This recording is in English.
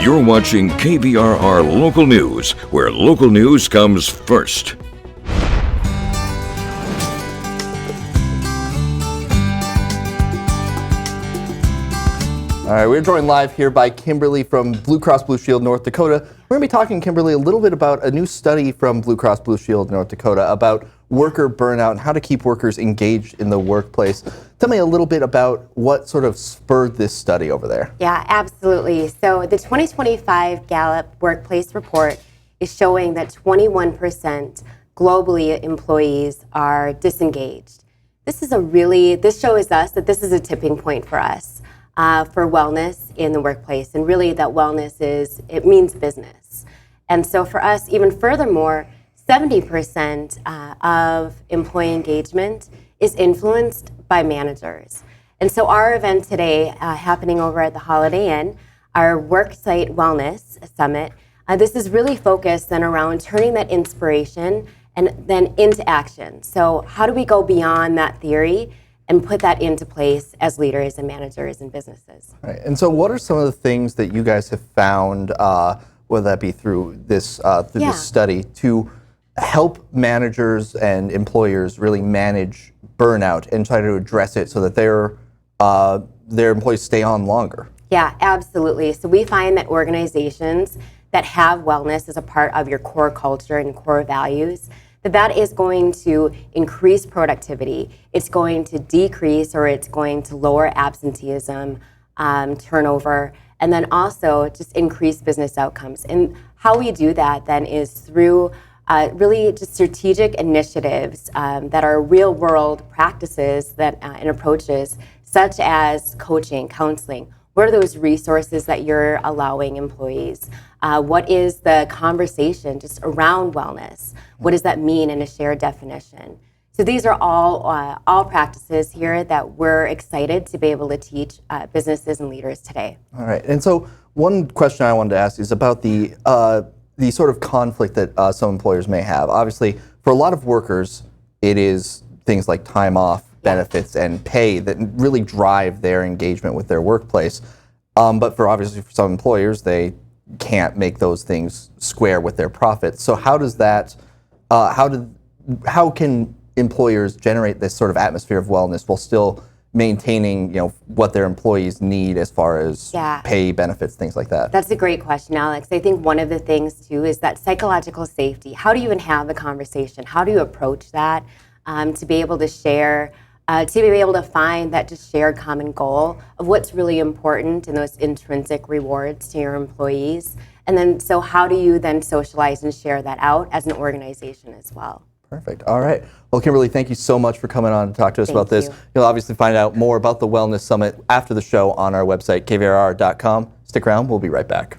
You're watching KVRR Local News, where local news comes first. All right, we're joined live here by Kimberly from Blue Cross Blue Shield North Dakota. We're going to be talking, Kimberly, a little bit about a new study from Blue Cross Blue Shield North Dakota about worker burnout and how to keep workers engaged in the workplace. Tell me a little bit about what sort of spurred this study over there. Yeah, absolutely. So the 2025 Gallup Workplace Report is showing that 21% globally employees are disengaged. This shows us that this is a tipping point for us. For wellness in the workplace, and really that wellness means business. And so for us, even furthermore, 70% of employee engagement is influenced by managers. And so our event today, happening over at the Holiday Inn, our Worksite Wellness Summit, this is really focused then around turning that inspiration and then into action. So how do we go beyond that theory and put that into place as leaders and managers and businesses? Right. And so what are some of the things that you guys have found, whether that be through this study, to help managers and employers really manage burnout and try to address it so that their employees stay on longer? Yeah, absolutely. So we find that organizations that have wellness as a part of your core culture and core values, that is going to increase productivity. It's going to decrease, or it's going to lower absenteeism, turnover, and then also just increase business outcomes. And how we do that then is through really just strategic initiatives that are real world practices and approaches, such as coaching, counseling. What are those resources that you're allowing employees? What is the conversation just around wellness? What does that mean in a shared definition? So these are all practices here that we're excited to be able to teach businesses and leaders today. All right, and so one question I wanted to ask is about the sort of conflict that some employers may have. Obviously, for a lot of workers, it is things like time off, benefits, and pay that really drive their engagement with their workplace. But for some employers, they can't make those things square with their profits. So how does that, how can employers generate this sort of atmosphere of wellness while still maintaining, what their employees need as far as pay, benefits, things like that? That's a great question, Alex. I think one of the things too is that psychological safety. How do you even have the conversation? How do you approach that to be able to share, to be able to find that just shared common goal of what's really important and those intrinsic rewards to your employees? And then, so how do you then socialize and share that out as an organization as well? Perfect. All right. Well, Kimberly, thank you so much for coming on to talk to us about this. You'll obviously find out more about the Wellness Summit after the show on our website, kvrr.com. Stick around. We'll be right back.